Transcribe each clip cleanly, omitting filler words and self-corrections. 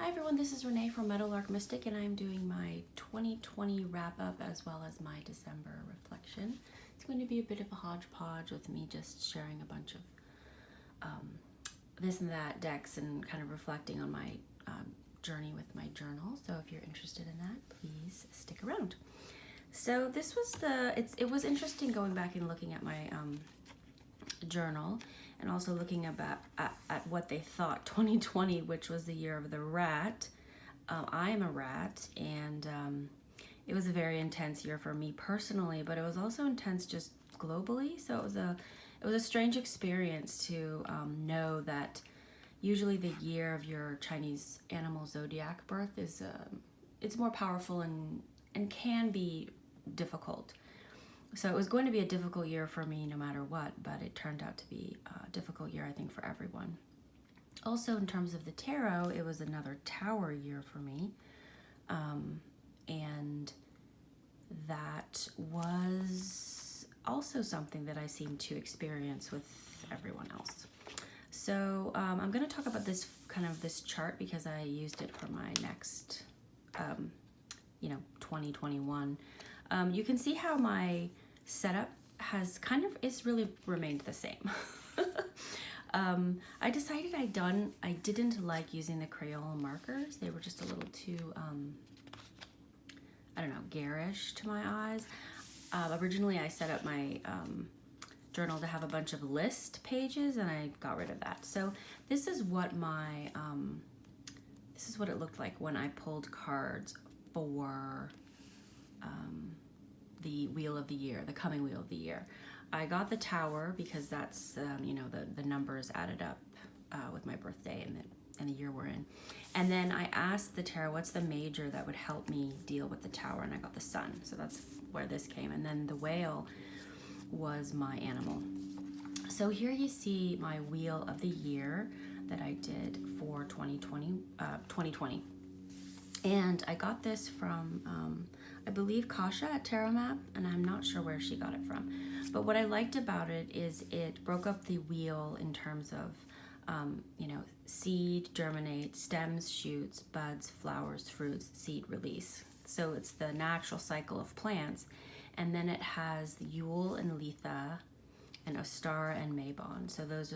Hi everyone, this is Renee from Meadowlark Mystic, and I'm doing my 2020 wrap-up as well as my December reflection. It's going to be a bit of a hodgepodge with me just sharing a bunch of this and that decks and kind of reflecting on my journey with my journal. So if you're interested in that, please stick around. So this was it was interesting going back and looking at my journal, and also looking at what they thought 2020, which was the year of the rat. I am a rat, and it was a very intense year for me personally, but it was also intense just globally. So it was a strange experience to know that usually the year of your Chinese animal zodiac birth is it's more powerful and can be difficult. So it was going to be a difficult year for me no matter what, but it turned out to be a difficult year, I think, for everyone. Also, in terms of the tarot, it was another tower year for me. And that was also something that I seemed to experience with everyone else. So I'm going to talk about this chart because I used it for my next, 2021. You can see how my setup has it's really remained the same. I decided I didn't like using the Crayola markers. They were just a little too, garish to my eyes. Originally I set up my journal to have a bunch of list pages, and I got rid of that. So this is what it looked like when I pulled cards for the wheel of the year, the coming wheel of the year. I got the tower because that's the numbers added up with my birthday and the year we're in. And then I asked the tarot, what's the major that would help me deal with the tower, and I got the sun. So that's where this came. And then the whale was my animal. So here you see my wheel of the year that I did for 2020. And I got this from, I believe, Kasha at Tarot Map, and I'm not sure where she got it from. But what I liked about it is it broke up the wheel in terms of, seed, germinate, stems, shoots, buds, flowers, fruits, seed, release. So it's the natural cycle of plants. And then it has the Yule and Letha and Ostara and Mabon. So those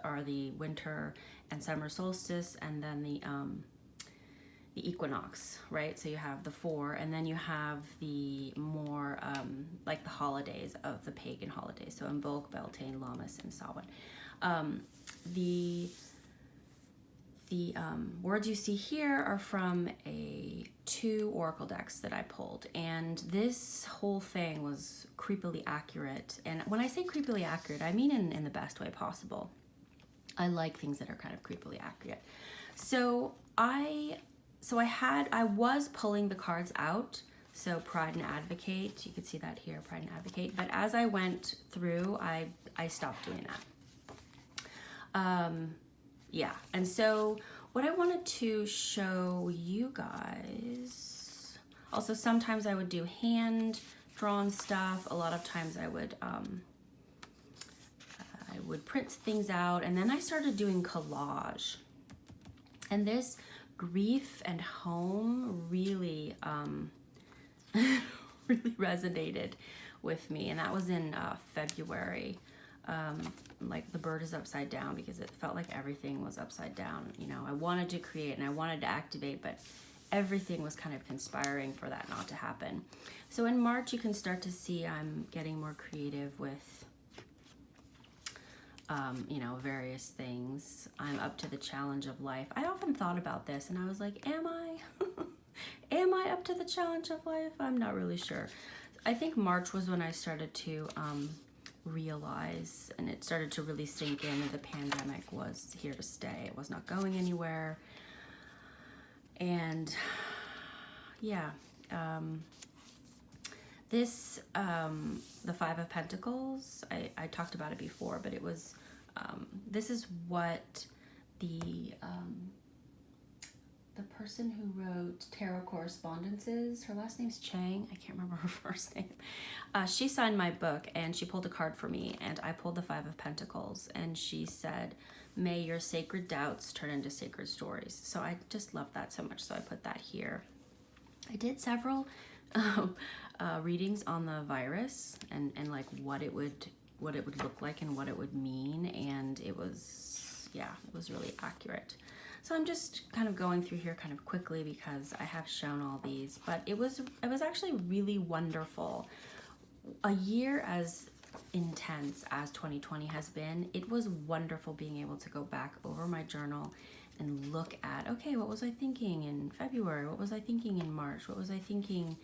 are the winter and summer solstice, and then the equinox, right? So you have the four, and then you have the more like the holidays of the pagan holidays. So Imbolc, Beltane, Lammas, and Samhain. The words you see here are from two oracle decks that I pulled, and this whole thing was creepily accurate. And when I say creepily accurate, I mean in the best way possible. I like things that are kind of creepily accurate. So I was pulling the cards out. So Pride and Advocate, you can see that here, Pride and Advocate. But as I went through, I stopped doing that. Yeah, and so what I wanted to show you guys, also sometimes I would do hand-drawn stuff. A lot of times I would print things out, and then I started doing collage. And this grief and home really really resonated with me, and that was in February. Like the bird is upside down because it felt like everything was upside down. I wanted to create and I wanted to activate, but everything was kind of conspiring for that not to happen. So in March, you can start to see I'm getting more creative with various things. I'm up to the challenge of life. I often thought about this, and I was like, am I? Am I up to the challenge of life? I'm not really sure. I think March was when I started to realize, and it started to really sink in, that the pandemic was here to stay. It was not going anywhere. And yeah, this, the Five of Pentacles, I talked about it before, but it was, this is what the person who wrote Tarot Correspondences, her last name's Chang, I can't remember her first name. She signed my book, and she pulled a card for me, and I pulled the Five of Pentacles, and she said, May your sacred doubts turn into sacred stories. So I just love that so much, so I put that here. I did several readings on the virus and like what it would look like and what it would mean, and it was really accurate. So I'm just kind of going through here kind of quickly because I have shown all these, but it was actually really wonderful. A year as intense as 2020 has been, it was wonderful being able to go back over my journal and look at, okay, what was I thinking in February? What was I thinking in March? What was I thinking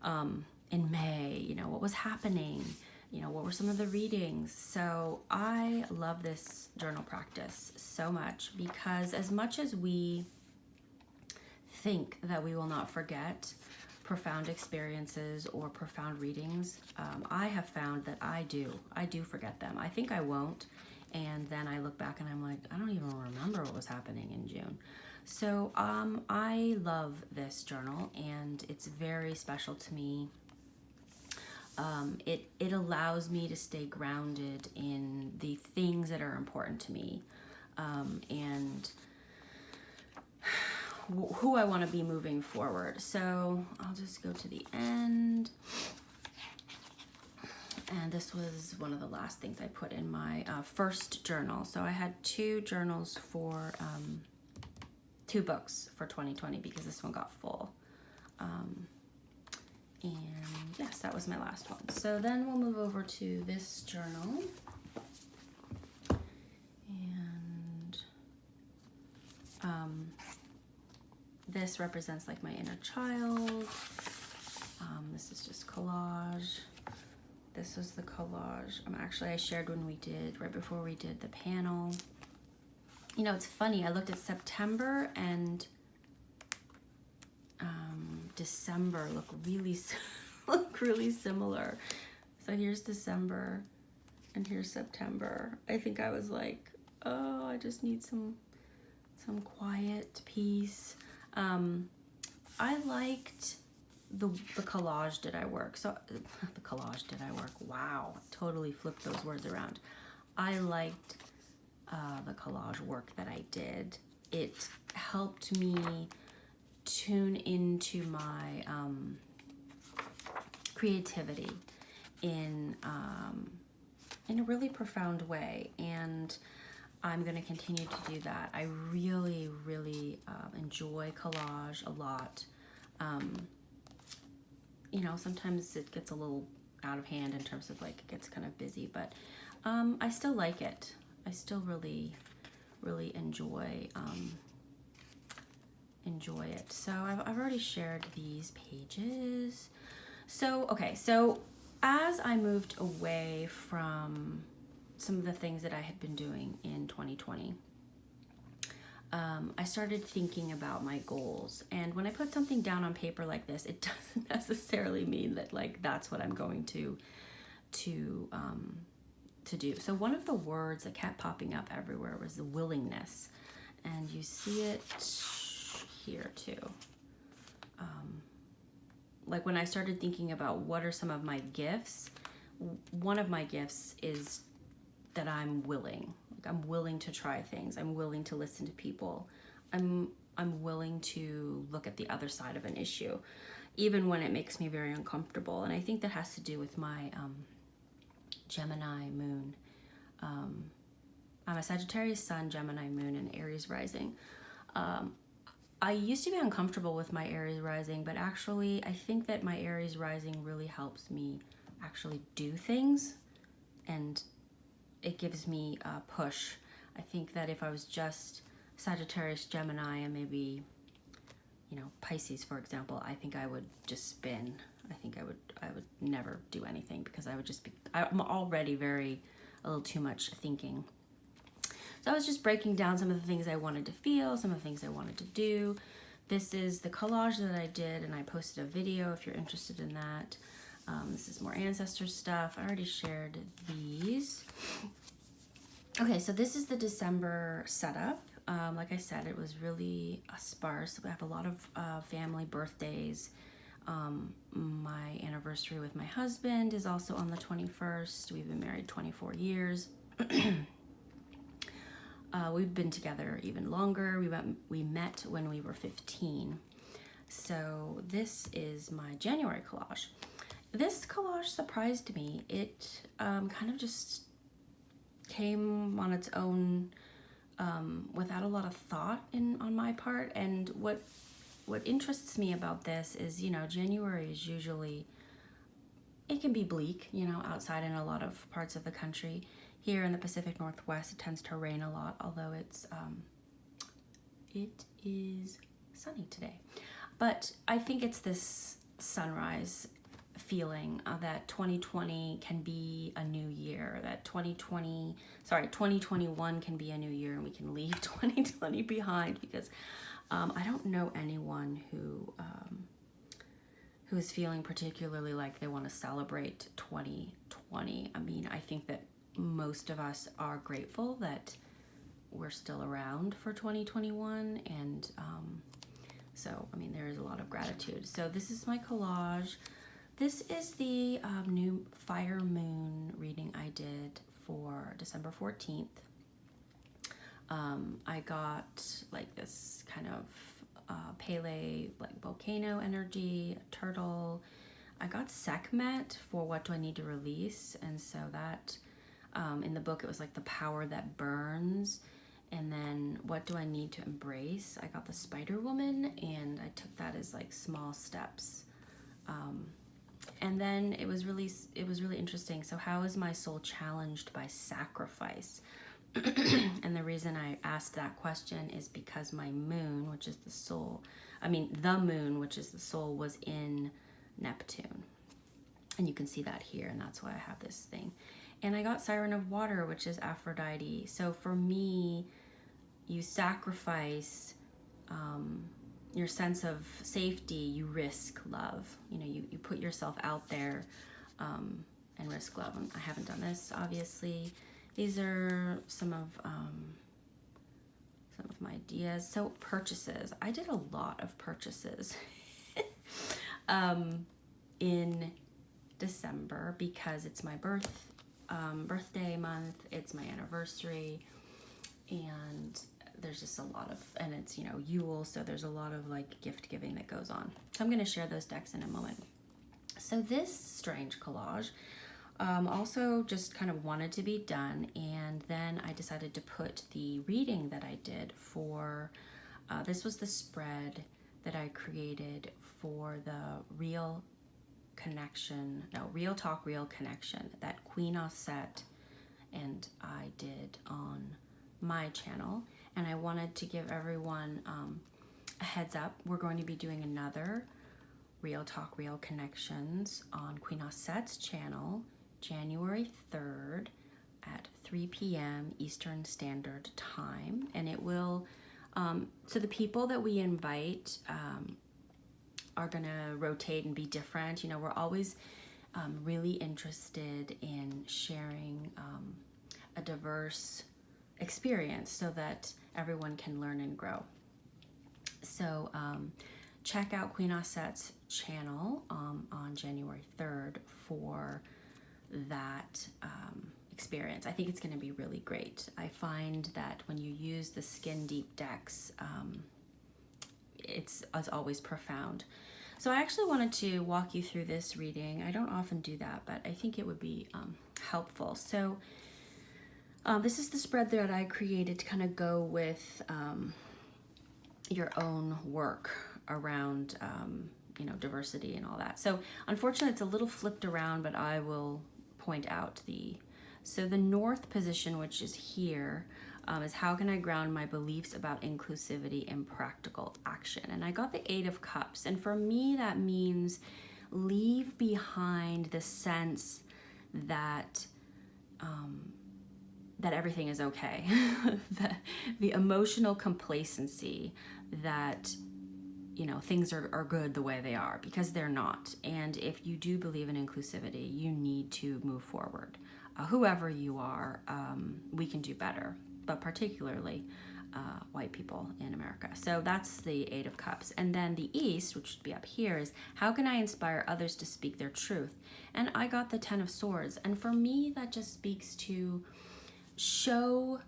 in May? You know, what was happening? You know, what were some of the readings? So I love this journal practice so much because as much as we think that we will not forget profound experiences or profound readings, I have found that I do forget them. I think I won't, and then I look back and I'm like, I don't even remember what was happening in June. So I love this journal, and it's very special to me. It allows me to stay grounded in the things that are important to me, and who I want to be moving forward. So I'll just go to the end. And this was one of the last things I put in my first journal. So I had 2 journals for 2 books for 2020 because this one got full. And yes, that was my last one. So then we'll move over to this journal. And this represents like my inner child. This is just collage. This is the collage. Actually, I shared right before we did the panel. You know, it's funny. I looked at September and December look really similar. So here's December and here's September. I think I was like, oh, I just need some quiet peace. I liked the collage did I work. So the collage did I work. Wow, totally flipped those words around. I liked the collage work that I did. It helped me tune into my creativity in a really profound way, and I'm going to continue to do that. I really enjoy collage a lot. You know, sometimes it gets a little out of hand in terms of like it gets kind of busy, but I still like it. I still really enjoy it. So I've already shared these pages. So okay, so as I moved away from some of the things that I had been doing in 2020, I started thinking about my goals. And when I put something down on paper like this, it doesn't necessarily mean that like that's what I'm going to do. So one of the words that kept popping up everywhere was the willingness, and you see it here too. Like when I started thinking about what are some of my gifts, one of my gifts is that I'm willing. Like I'm willing to try things. I'm willing to listen to people. I'm willing to look at the other side of an issue, even when it makes me very uncomfortable. And I think that has to do with my Gemini moon. I'm a Sagittarius sun, Gemini moon, and Aries rising. I used to be uncomfortable with my Aries rising, but actually I think that my Aries rising really helps me actually do things, and it gives me a push. I think that if I was just Sagittarius, Gemini, and maybe, you know, Pisces, for example, I think I would just spin. I think I would never do anything because I would just be, I'm already a little too much thinking. So I was just breaking down some of the things I wanted to feel, some of the things I wanted to do. This is the collage that I did, and I posted a video if you're interested in that. This is more ancestor stuff. I already shared these. Okay, so this is the December setup. Like I said, it was really sparse. We have a lot of family birthdays. My anniversary with my husband is also on the 21st. We've been married 24 years. We've been together even longer. We met when we were 15. So this is my January collage. This collage surprised me. It kind of just came on its own without a lot of thought on my part. And what interests me about this is, you know, January is usually, it can be bleak, you know, outside in a lot of parts of the country. Here in the Pacific Northwest, it tends to rain a lot, although it is sunny today. But I think it's this sunrise feeling that 2020 can be a new year, that 2021 can be a new year, and we can leave 2020 behind, because I don't know anyone who is feeling particularly like they want to celebrate 2020. I mean, I think that most of us are grateful that we're still around for 2021, and so, I mean, there is a lot of gratitude. So this is my collage. This is the new Fire Moon reading I did for December 14th. I got like this kind of Pele, like volcano energy, a turtle. I got Sekhmet for what do I need to release, and so that in the book it was like the power that burns, and then what do I need to embrace. I got the Spider Woman, and I took that as like small steps. And then it was really interesting. So how is my soul challenged by sacrifice? And the reason I asked that question is because my moon, which is the soul, the moon, which is the soul, was in Neptune. And you can see that here, and that's why I have this thing. And I got Siren of Water, which is Aphrodite. So for me, you sacrifice your sense of safety, you risk love. You know, you put yourself out there and risk love. And I haven't done this, obviously. These are some of my ideas. So purchases. I did a lot of purchases in December because it's my birthday month. It's my anniversary, and there's just a lot of, and it's, you know, Yule, so there's a lot of like gift giving that goes on. So I'm going to share those decks in a moment. So this strange collage also just kind of wanted to be done, and then I decided to put the reading that I did for, this was the spread that I created for the Real Talk, Real Connection, that Queen Osset and I did on my channel. And I wanted to give everyone a heads up. We're going to be doing another Real Talk, Real Connections on Queen Osset's channel, January 3rd at 3 p.m. Eastern Standard Time. And it will, so the people that we invite are gonna rotate and be different. You know, we're always really interested in sharing a diverse experience so that everyone can learn and grow. So check out Queen Osset's channel on January 3rd for that experience. I think it's going to be really great. I find that when you use the skin deep decks, it's as always profound. So I actually wanted to walk you through this reading. I don't often do that, but I think it would be helpful. So this is the spread that I created to kind of go with your own work around you know, diversity and all that. So unfortunately it's a little flipped around, but I will point out so the north position, which is here, is how can I ground my beliefs about inclusivity in practical action? And I got the 8 of Cups, and for me that means leave behind the sense that that everything is okay, the emotional complacency that, you know, things are good the way they are, because they're not. And if you do believe in inclusivity, you need to move forward. Whoever you are, we can do better, but particularly white people in America. So that's the 8 of Cups. And then the East, which should be up here, is how can I inspire others to speak their truth? And I got the 10 of Swords. And for me, that just speaks to show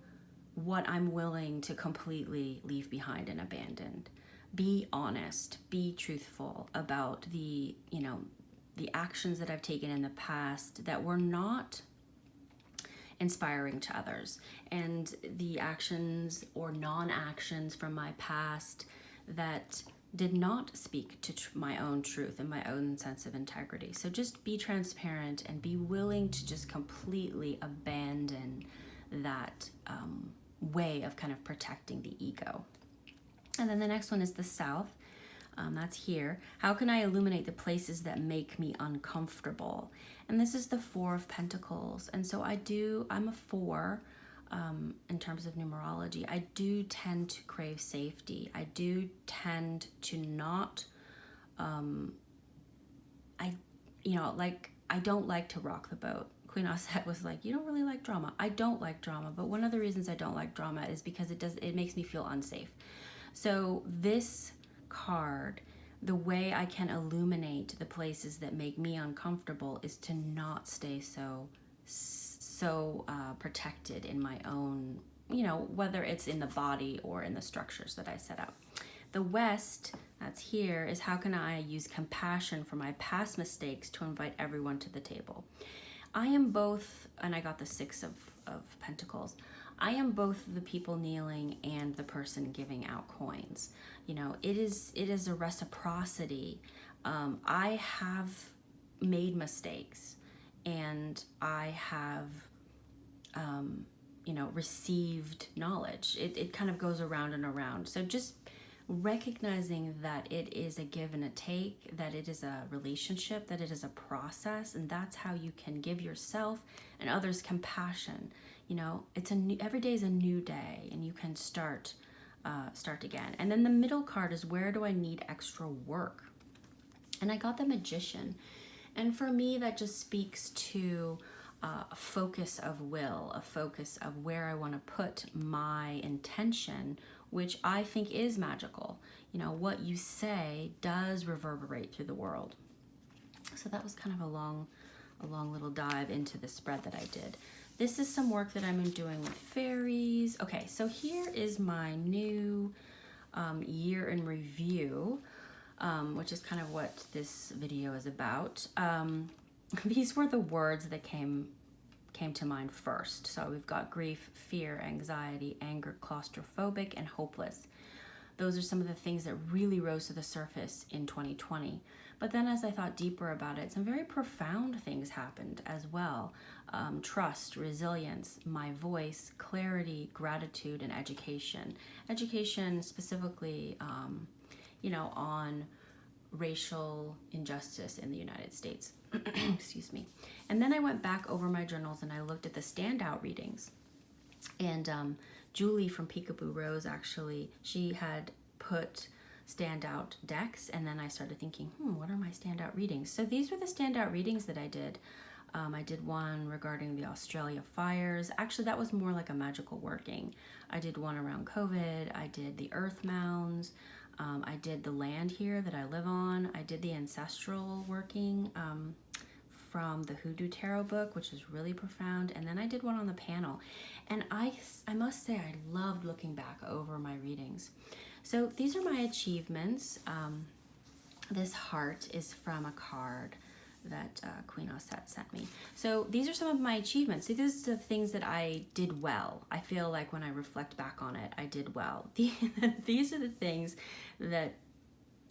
what I'm willing to completely leave behind and abandon. Be honest, be truthful about the actions that I've taken in the past that were not inspiring to others, and the actions or non-actions from my past that did not speak to my own truth and my own sense of integrity. So just be transparent and be willing to just completely abandon that way of kind of protecting the ego. And then the next one is the South. That's here. How can I illuminate the places that make me uncomfortable? And this is the Four of Pentacles. And so I'm a 4 in terms of numerology. I do tend to crave safety. I do tend to not, I don't like to rock the boat. Queen Osset was like, you don't really like drama. I don't like drama, but one of the reasons I don't like drama is because it makes me feel unsafe. So this card, the way I can illuminate the places that make me uncomfortable is to not stay so protected in my own, whether it's in the body or in the structures that I set up. The West, that's here, is how can I use compassion for my past mistakes to invite everyone to the table? I am both, and I got the Six of Pentacles. I am both the people kneeling and the person giving out coins. It is a reciprocity. I have made mistakes, and I have, received knowledge. It kind of goes around and around. So just recognizing that it is a give and a take, that it is a relationship, that it is a process, and that's how you can give yourself and others compassion. Every day is a new day, and you can start again. And then the middle card is, where do I need extra work? And I got the Magician. And for me, that just speaks to a focus of will, a focus of where I want to put my intention, which I think is magical. What you say does reverberate through the world. So that was kind of a long little dive into the spread that I did. This is some work that I'm doing with fairies. Okay, so here is my new year in review, which is kind of what this video is about. These were the words that came to mind first. So we've got grief, fear, anxiety, anger, claustrophobic, and hopeless. Those are some of the things that really rose to the surface in 2020. But then as I thought deeper about it, some very profound things happened as well. Trust, resilience, my voice, clarity, gratitude, and education. Education specifically, on racial injustice in the United States. Excuse me. And then I went back over my journals and I looked at the standout readings. And Julie from Peekaboo Rose, actually, she had put standout decks, and then I started thinking, what are my standout readings? So these were the standout readings that I did. I did one regarding the Australia fires. Actually, that was more like a magical working. I did one around COVID. I did the earth mounds. I did the land here that I live on. I did the ancestral working from the Hudu Tarot book, which is really profound. And then I did one on the panel. And I must say, I loved looking back over my readings. So these are my achievements. This heart is from a card that Queen Osset sent me. So these are some of my achievements. So these are the things that I did well. I feel like when I reflect back on it, I did well. These are the things that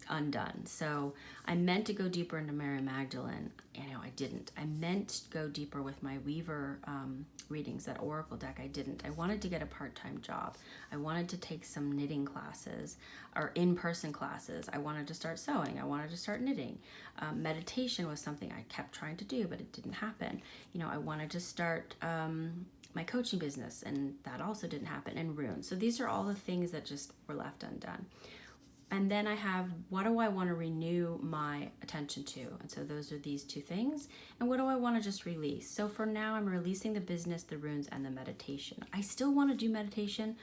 undone. So I meant to go deeper into Mary Magdalene. I didn't. I meant to go deeper with my Weaver readings, that Oracle deck. I didn't. I wanted to get a part-time job. I wanted to take some knitting classes or in-person classes. I wanted to start sewing. I wanted to start knitting. Meditation was something I kept trying to do, but it didn't happen. I wanted to start my coaching business, and that also didn't happen, and runes. So these are all the things that just were left undone. And then I have, what do I want to renew my attention to? And so those are these two things. And what do I want to just release? So for now, I'm releasing the business, the runes, and the meditation. I still want to do meditation,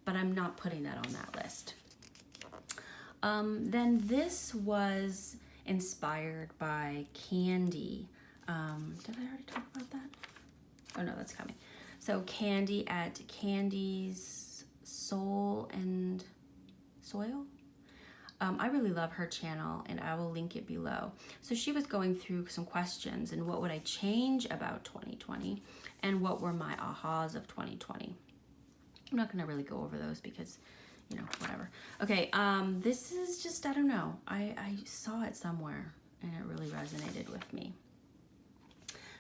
but I'm not putting that on that list. Then this was inspired by Kendi. Did I already talk about that? Oh no, that's coming. So Kendi at Candy's Soul and Soil. I really love her channel, and I will link it below. So she was going through some questions and what would I change about 2020 and what were my ahas of 2020. I'm not gonna really go over those because, you know, whatever. Okay, this is just, I don't know. I saw it somewhere and it really resonated with me.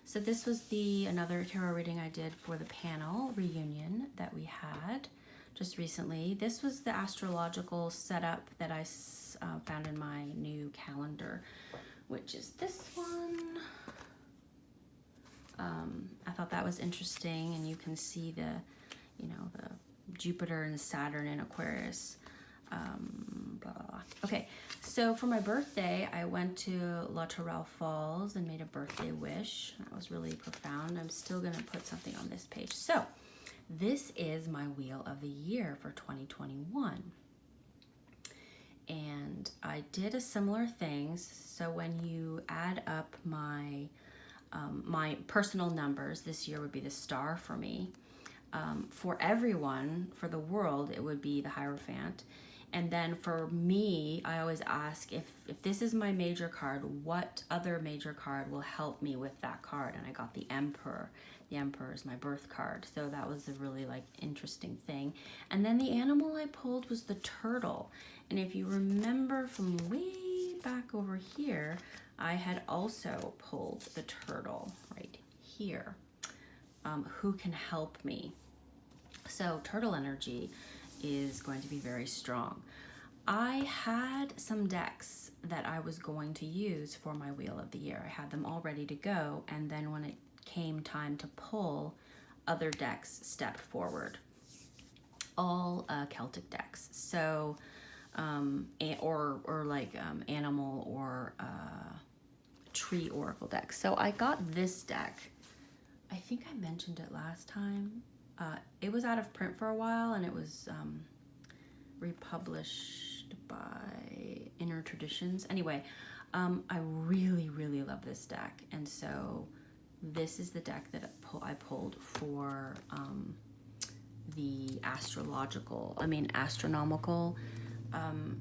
So this was another tarot reading I did for the panel reunion that we had just recently. This was the astrological setup that I found in my new calendar, which is this one. I thought that was interesting, and you can see the Jupiter and Saturn in Aquarius. Blah, blah, blah. Okay, so for my birthday, I went to La Tourelle Falls and made a birthday wish. That was really profound. I'm still gonna put something on this page. So this is my Wheel of the Year for 2021. And I did a similar thing. So when you add up my my personal numbers, this year would be the star for me. For everyone, for the world, it would be the Hierophant. And then for me, I always ask if this is my major card, what other major card will help me with that card? And I got the Emperor. The Emperor is my birth card. So that was a really interesting thing. And then the animal I pulled was the turtle. And if you remember from way back over here, I had also pulled the turtle right here. Who can help me? So turtle energy is going to be very strong. I had some decks that I was going to use for my Wheel of the Year. I had them all ready to go, and then when it came time to pull, other decks stepped forward. All Celtic decks. So, animal or tree oracle decks. So I got this deck. I think I mentioned it last time. It was out of print for a while, and it was republished by Inner Traditions. Anyway, I really, really love this deck, and so this is the deck that I pulled for the astronomical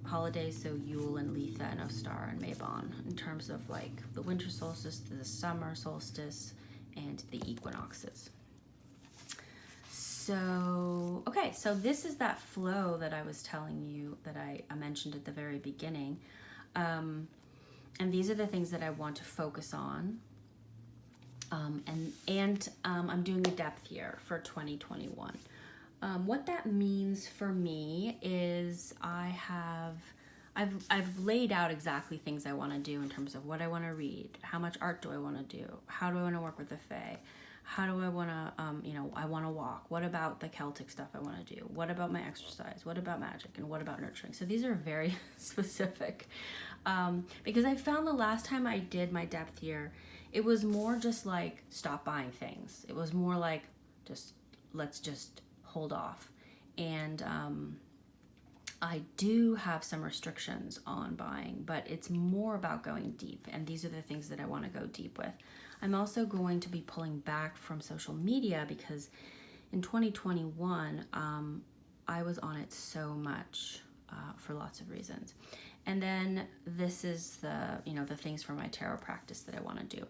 holidays, so Yule and Letha and Ostar and Mabon, in terms of the winter solstice, the summer solstice, and the equinoxes. So, okay, so this is that flow that I was telling you that I mentioned at the very beginning. And these are the things that I want to focus on. I'm doing a depth year for 2021. What that means for me is I've laid out exactly things I want to do in terms of what I want to read, how much art do I want to do, how do I want to work with the Fae, how do I want to, I want to walk, what about the Celtic stuff I want to do, what about my exercise, what about magic, and what about nurturing. So these are very specific, because I found the last time I did my depth year, it was more just stop buying things. It was more let's just hold off. And I do have some restrictions on buying, but it's more about going deep, and these are the things that I want to go deep with. I'm also going to be pulling back from social media because in 2021, I was on it so much for lots of reasons. And then this is the things for my tarot practice that I want to do.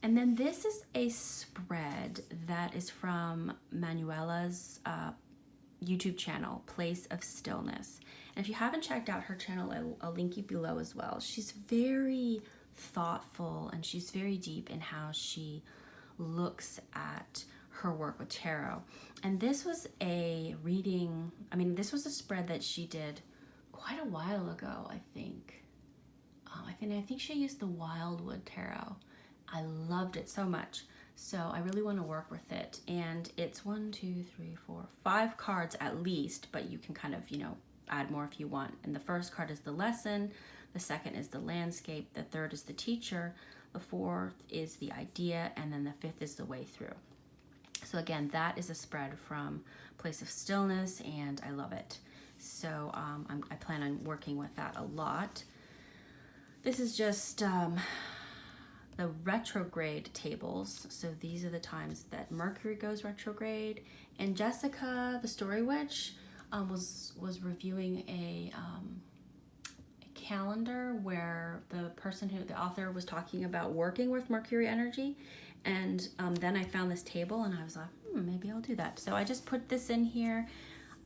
And then this is a spread that is from Manuela's YouTube channel, Place of Stillness. And if you haven't checked out her channel, I'll link you below as well. She's very thoughtful and she's very deep in how she looks at her work with tarot. And this was a reading, this was a spread that she did quite a while ago, I think. I think she used the Wildwood Tarot. I loved it so much. So I really want to work with it. And it's 5 cards at least, but you can kind of, add more if you want. And the first card is the lesson. The second is the landscape. The third is the teacher. The fourth is the idea. And then the fifth is the way through. So again, that is a spread from Place of Stillness, and I love it. So I plan on working with that a lot. This is just the retrograde tables. So these are the times that Mercury goes retrograde. And Jessica, the Story Witch, was reviewing a calendar where the author was talking about working with Mercury energy. And then I found this table and I was like, maybe I'll do that. So I just put this in here.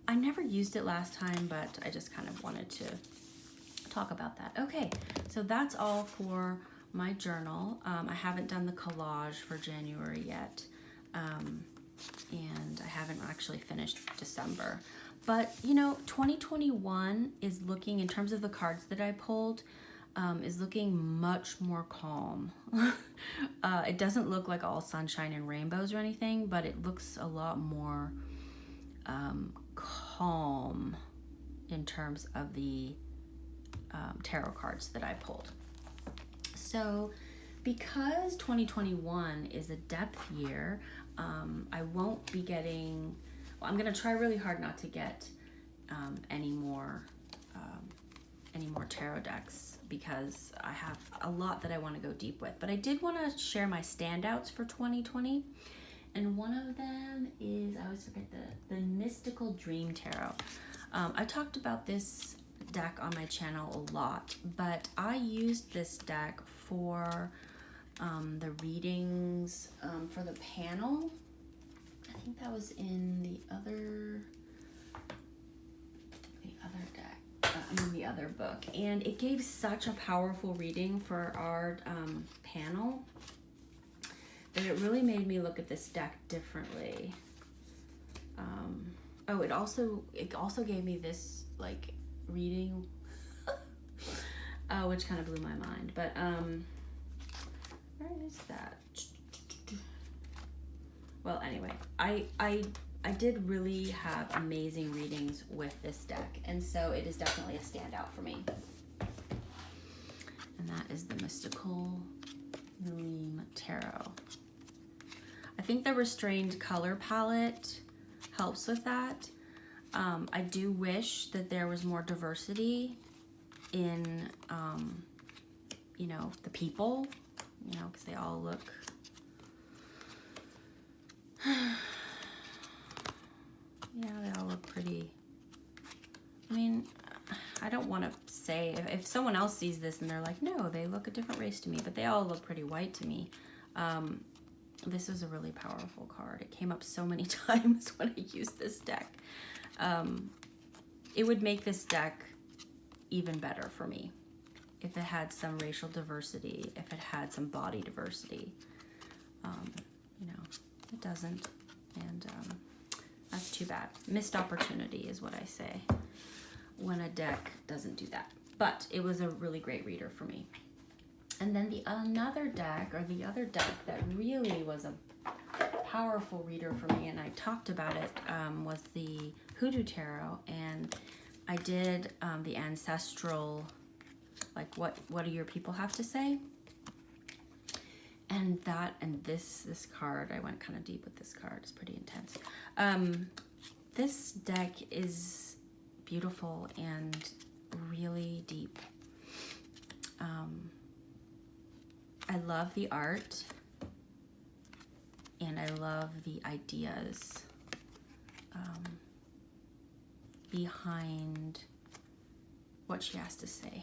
I never used it last time, but I just kind of wanted to talk about that. Okay, so that's all for my journal. I haven't done the collage for January yet, and I haven't actually finished December. But, you know, 2021 is looking, in terms of the cards that I pulled, is looking much more calm. It doesn't look like all sunshine and rainbows or anything, but it looks a lot more calm in terms of the tarot cards that I pulled. So because 2021 is a depth year, I won't be getting, I'm going to try really hard not to get any more tarot decks, because I have a lot that I want to go deep with. But I did want to share my standouts for 2020. And one of them is, I always forget, the Mystical Dream Tarot. I talked about this deck on my channel a lot, but I used this deck for the readings for the panel. I think that was in the other deck. The other book, and it gave such a powerful reading for our panel that it really made me look at this deck differently. It also gave me this like reading, which kind of blew my mind. But where is that? Well, anyway, I did really have amazing readings with this deck, and so it is definitely a standout for me. And that is the Mystical Dream Tarot. I think the restrained color palette helps with that. I do wish that there was more diversity in, the people, because they all look... Yeah, they all look pretty. I mean, I don't want to say, if someone else sees this and they're like, no, they look a different race to me, but they all look pretty white to me. This is a really powerful card. It came up so many times when I used this deck. It would make this deck even better for me if it had some racial diversity, if it had some body diversity. It doesn't, and that's too bad. Missed opportunity is what I say when a deck doesn't do that. But it was a really great reader for me. And then the other deck that really was a powerful reader for me, and I talked about it, was the Hudu Tarot. And I did the ancestral, like what do your people have to say? And this card, I went kind of deep with this card. It's pretty intense. This deck is beautiful and really deep. I love the art, and I love the ideas behind what she has to say.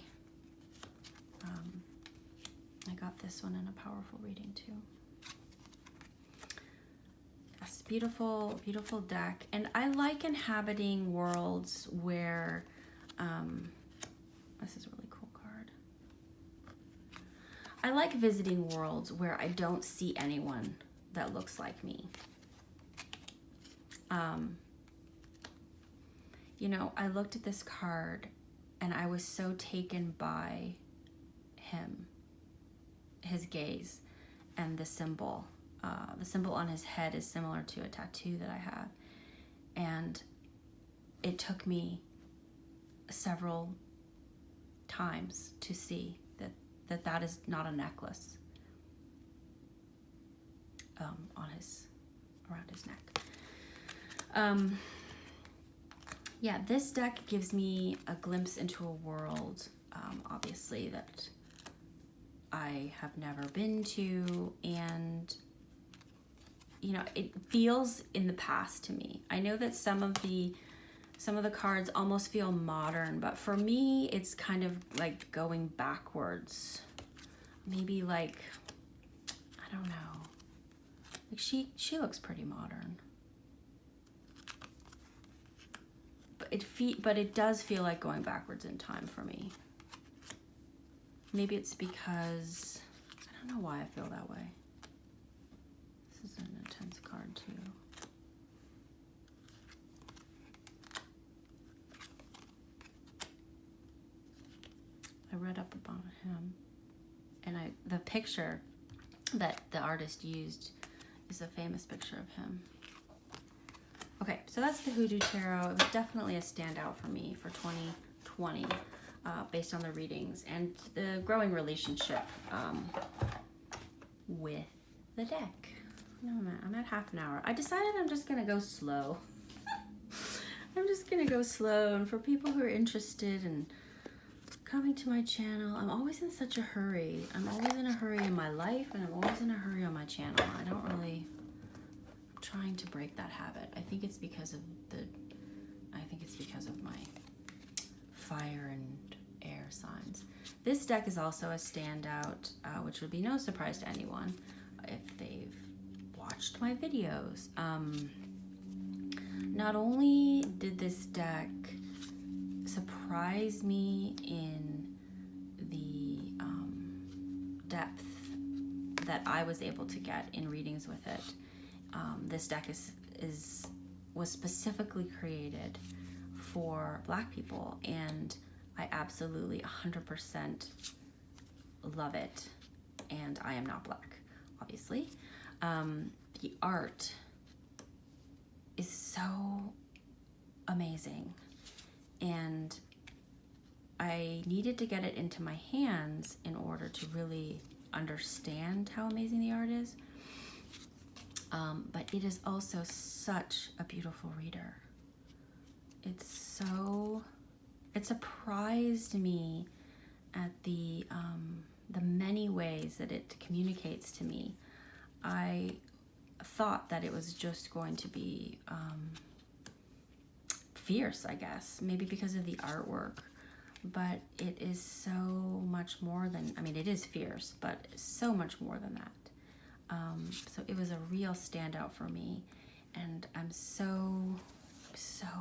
I got this one in a powerful reading too. Yes, beautiful, beautiful deck. And I like inhabiting worlds where, this is a really cool card. I like visiting worlds where I don't see anyone that looks like me. I looked at this card and I was so taken by him, his gaze, and the symbol. The symbol on his head is similar to a tattoo that I have. And it took me several times to see that is not a necklace around his neck. Yeah, this deck gives me a glimpse into a world, obviously, that I have never been to, and you know, it feels in the past to me. I know that some of the cards almost feel modern, but for me, it's kind of like going backwards. Maybe like, I don't know. Like she looks pretty modern. But it does feel like going backwards in time for me. Maybe it's because, I don't know why I feel that way. This is an intense card too. I read up about him, and the picture that the artist used is a famous picture of him. Okay, so that's the Hudu Tarot. It was definitely a standout for me for 2020, based on the readings and the growing relationship with the deck. No, I'm at half an hour. I decided I'm just gonna go slow. I'm just gonna go slow, and for people who are interested in coming to my channel, I'm always in such a hurry. I'm always in a hurry in my life, and I'm always in a hurry on my channel. I'm trying to break that habit. I think it's because of my fire and air signs. This deck is also a standout, which would be no surprise to anyone if they've watched my videos. Not only did this deck surprise me in the depth that I was able to get in readings with it. This deck was specifically created for Black people, and I absolutely 100% love it. And I am not Black, obviously. The art is so amazing, and I needed to get it into my hands in order to really understand how amazing the art is. But it is also such a beautiful reader. It surprised me at the many ways that it communicates to me. I thought that it was just going to be fierce, I guess, maybe because of the artwork, but it is so much more than, I mean, it is fierce, but so much more than that. So it was a real standout for me, and I'm so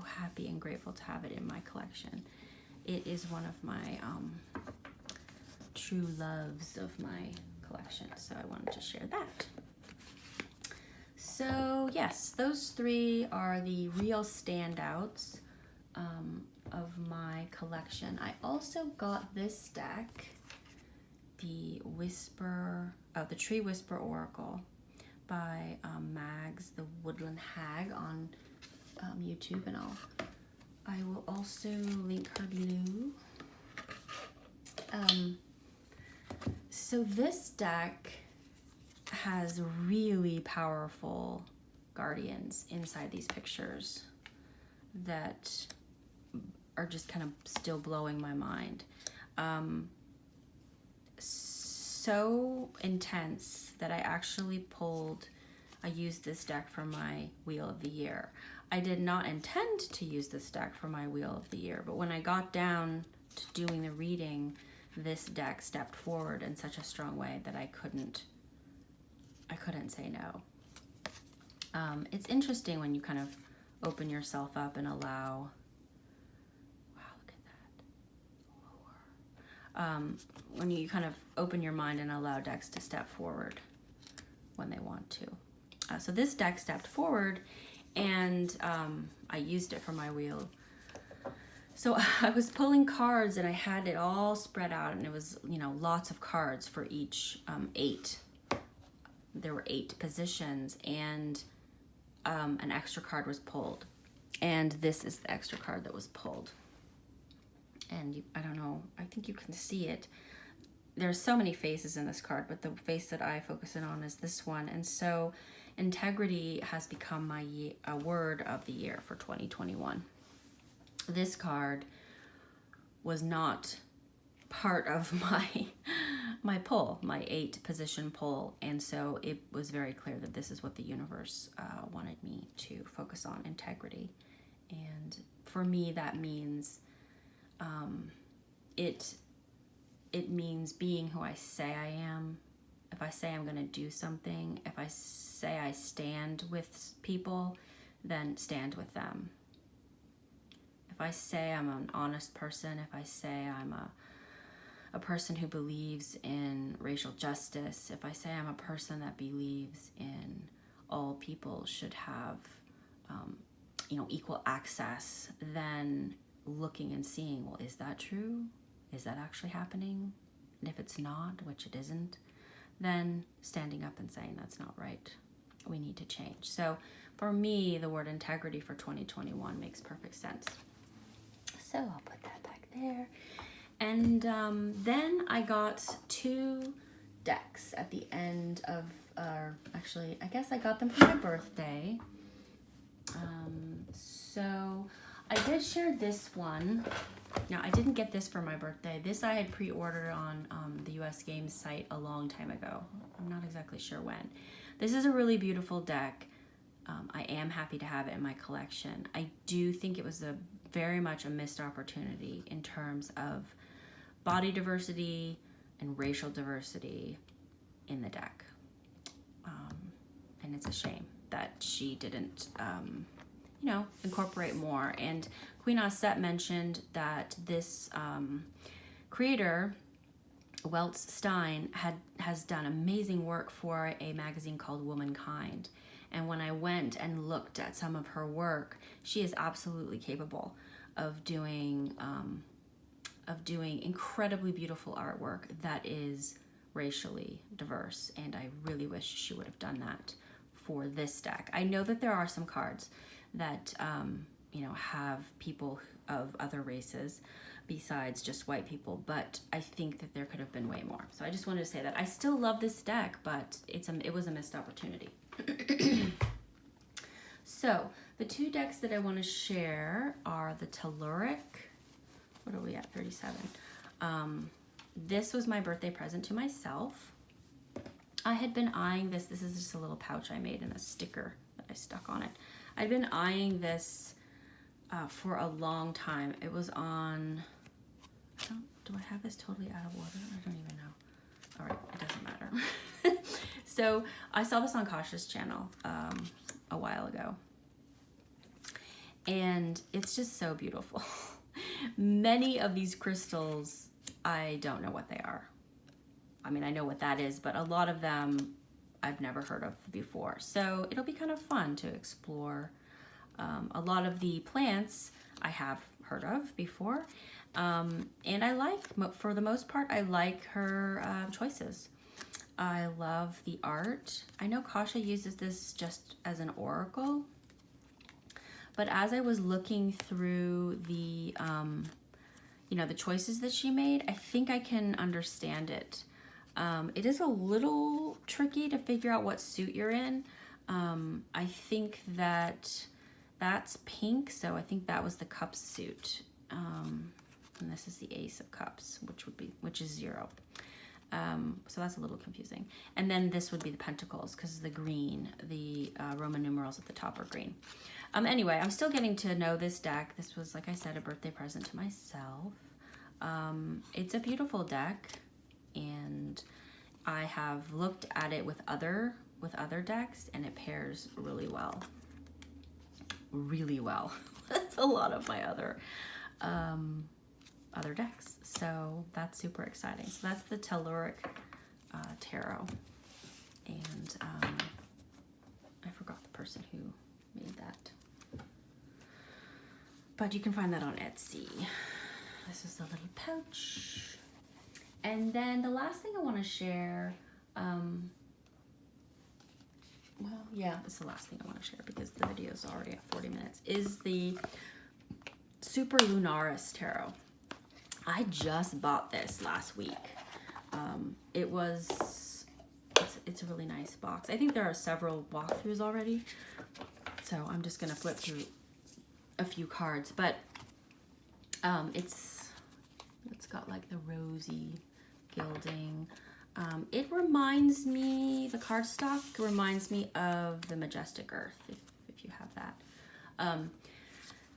happy and grateful to have it in my collection. It is one of my true loves of my collection, so I wanted to share that. So yes, those three are the real standouts of my collection. I also got this deck, the Tree Whisper Oracle by Mags, the Woodland Hag, on YouTube, and I will also link her below. So this deck has really powerful guardians inside these pictures that are just kind of still blowing my mind. So intense that I used this deck for my Wheel of the Year. I did not intend to use this deck for my Wheel of the Year, but when I got down to doing the reading, this deck stepped forward in such a strong way that I couldn't say no. It's interesting when you kind of open yourself up and allow, wow, look at that, lower. When you kind of open your mind and allow decks to step forward when they want to. So this deck stepped forward, and I used it for my wheel. So I was pulling cards, and I had it all spread out, and it was, you know, lots of cards for each 8. There were 8 positions, and an extra card was pulled. And this is the extra card that was pulled. And I don't know, I think you can see it. There's so many faces in this card, but the face that I focus in on is this one. And so integrity has become my word of the year for 2021. This card was not part of my pull, my 8 position pull. And so it was very clear that this is what the universe wanted me to focus on, integrity. And for me, that means it means being who I say I am. If I say I'm going to do something, if I say I stand with people, then stand with them. If I say I'm an honest person, if I say I'm a person who believes in racial justice, if I say I'm a person that believes in all people should have, equal access, then looking and seeing, well, is that true? Is that actually happening? And if it's not, which it isn't, then standing up and saying that's not right. We need to change. So for me, the word integrity for 2021 makes perfect sense. So I'll put that back there. And then I got 2 decks at the end of, actually, I guess I got them for my birthday. So I did share this one. Now, I didn't get this for my birthday. This I had pre-ordered on the US Games site a long time ago. I'm not exactly sure when. This is a really beautiful deck. I am happy to have it in my collection. I do think it was very much a missed opportunity in terms of body diversity and racial diversity in the deck. And it's a shame that she didn't, incorporate more. And Queen Osset mentioned that this creator, Welts Stein, has done amazing work for a magazine called Womankind. And when I went and looked at some of her work, she is absolutely capable of doing incredibly beautiful artwork that is racially diverse. And I really wish she would have done that for this deck. I know that there are some cards that have people of other races besides just white people, but I think that there could have been way more. So I just wanted to say that I still love this deck, but it was a missed opportunity. So the 2 decks that I want to share are the Telluric. What are we at? 37. This was my birthday present to myself. I had been eyeing this. This is just a little pouch I made and a sticker that I stuck on it. I'd been eyeing this for a long time. It was on, do I have this totally out of order? I don't even know. All right, it doesn't matter. So I saw this on Kasha's channel a while ago. And it's just so beautiful. Many of these crystals, I don't know what they are. I mean, I know what that is, but a lot of them I've never heard of before. So it'll be kind of fun to explore. A lot of the plants I have heard of before. And I like, for the most part, I like her choices. I love the art. I know Kasha uses this just as an oracle. But as I was looking through the, the choices that she made, I think I can understand it. It is a little tricky to figure out what suit you're in. I think that's pink, so I think that was the Cups suit. And this is the Ace of Cups, which is 0. So that's a little confusing. And then this would be the Pentacles, because the green, the Roman numerals at the top are green. Anyway, I'm still getting to know this deck. This was, like I said, a birthday present to myself. It's a beautiful deck, and I have looked at it with other decks, and it pairs really well. Really well. That's a lot of my other decks. So that's super exciting. So that's the Telluric Tarot. And I forgot the person who made that. But you can find that on Etsy. This is the little pouch. And then the last thing I want to share, this is the last thing I want to share because the video is already at 40 minutes, is the Superlunaris Tarot. I just bought this last week. It's a really nice box. I think there are several walkthroughs already, so I'm just gonna flip through a few cards. But it's got like the rosy gilding. It reminds me, the cardstock reminds me of the Majestic Earth, if you have that.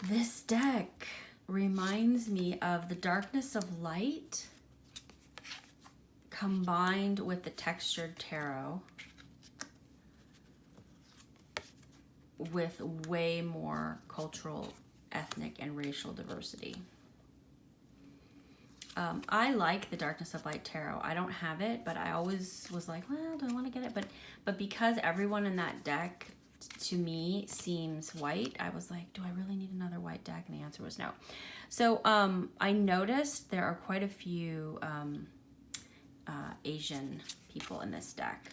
This deck reminds me of the Darkness of Light combined with the Textured Tarot with way more cultural, ethnic, and racial diversity. I like the Darkness of Light Tarot. I don't have it, but I always was like, well, do I want to get it? But because everyone in that deck, to me, seems white, I was like, do I really need another white deck? And the answer was no. So I noticed there are quite a few Asian people in this deck.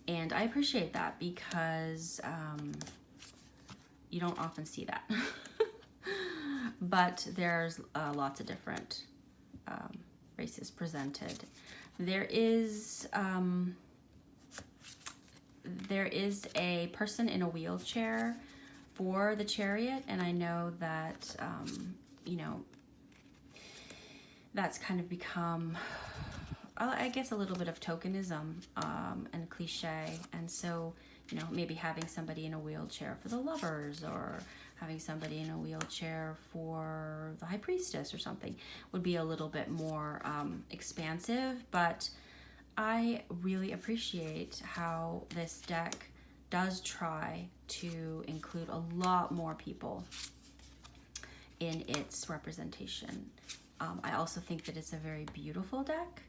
And I appreciate that because you don't often see that. But there's lots of different races presented. There is a person in a wheelchair for the Chariot, and I know that you know, that's kind of become, I guess, a little bit of tokenism and cliche. And so, you know, maybe having somebody in a wheelchair for the Lovers, or having somebody in a wheelchair for the High Priestess or something would be a little bit more expansive. But I really appreciate how this deck does try to include a lot more people in its representation. I also think that it's a very beautiful deck.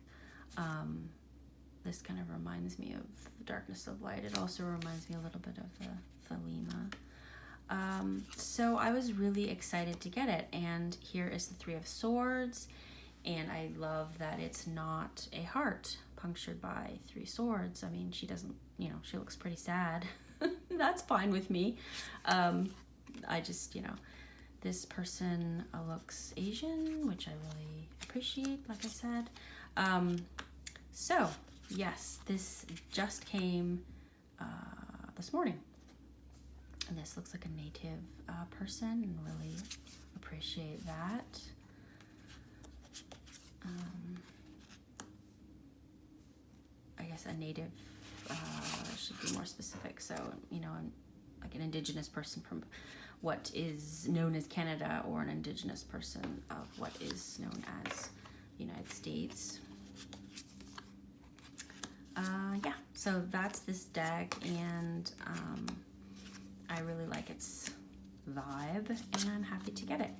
This kind of reminds me of the Darkness of Light. It also reminds me a little bit of the Thelema. So I was really excited to get it, and here is the Three of Swords, and I love that it's not a heart punctured by three swords. I mean, she doesn't, you know, she looks pretty sad. That's fine with me. I just, you know, this person looks Asian, which I really appreciate, like I said. So yes, this just came this morning. And this looks like a native person, and really appreciate that. I guess a native should be more specific. So, you know, like an indigenous person from what is known as Canada, or an indigenous person of what is known as the United States. Yeah, so that's this deck, and I really like its vibe, and I'm happy to get it.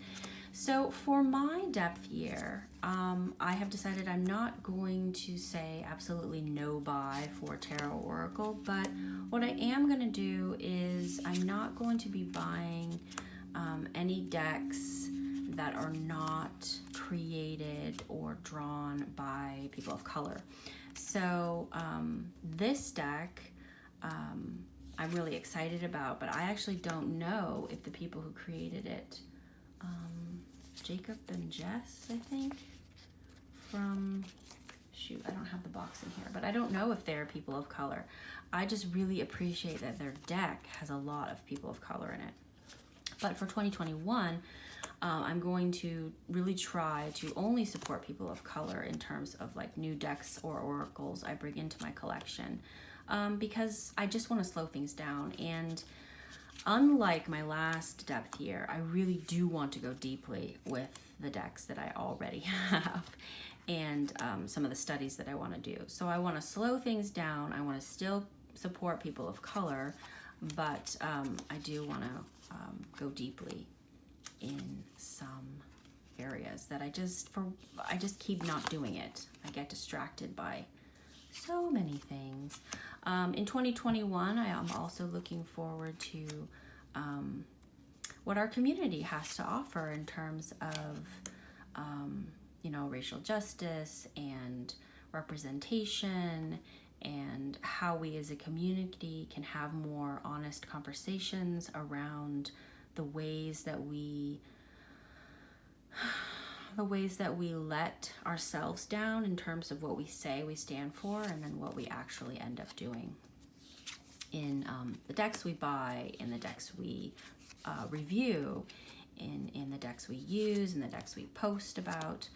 So for my depth year, I have decided I'm not going to say absolutely no buy for Tarot Oracle, but what I am going to do is I'm not going to be buying any decks that are not created or drawn by people of color. So this deck I'm really excited about, but I actually don't know if the people who created it, Jacob and Jess, I think, from, shoot, I don't have the box in here, but I don't know if they're people of color. I just really appreciate that their deck has a lot of people of color in it. But for 2021, I'm going to really try to only support people of color in terms of like new decks or oracles I bring into my collection, because I just want to slow things down. And unlike my last depth year, I really do want to go deeply with the decks that I already have, and some of the studies that I want to do. So I want to slow things down. I want to still support people of color, but I do want to go deeply in some areas that I just keep not doing it. I get distracted by so many things. In 2021, I am also looking forward to what our community has to offer in terms of you know, racial justice and representation, and how we as a community can have more honest conversations around the ways that we let ourselves down in terms of what we say we stand for, and then what we actually end up doing in the decks we buy, in the decks we review, in the decks we use, in the decks we post about.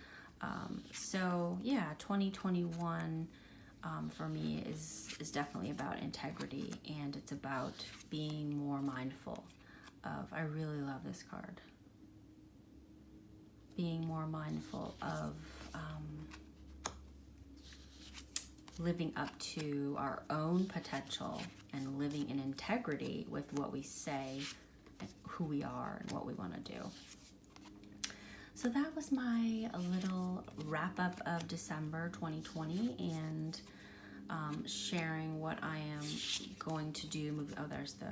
So yeah, 2021 for me is definitely about integrity, and it's about being more mindful of, I really love this card, being more mindful of living up to our own potential and living in integrity with what we say, and who we are, and what we want to do. So that was my little wrap up of December 2020, and sharing what I am going to do. Oh, there's the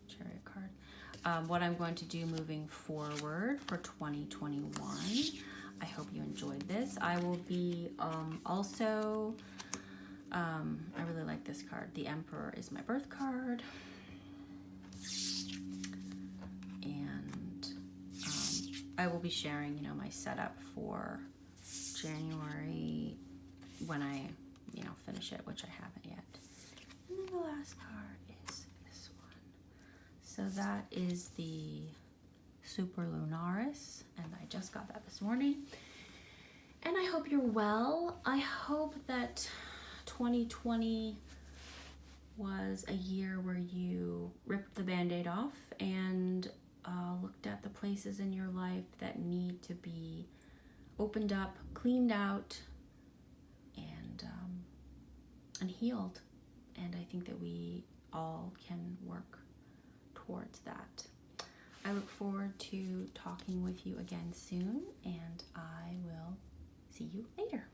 Chariot card. What I'm going to do moving forward for 2021. I hope you enjoyed this. I will be also, I really like this card. The Emperor is my birth card. And I will be sharing, you know, my setup for January when I, you know, finish it, which I haven't yet. And then the last card is this one. So that is the Superlunaris, and I just got that this morning. And I hope you're well. I hope that 2020 was a year where you ripped the Band-Aid off and looked at the places in your life that need to be opened up, cleaned out, and healed. And I think that we all can work towards that. I look forward to talking with you again soon, and I will see you later.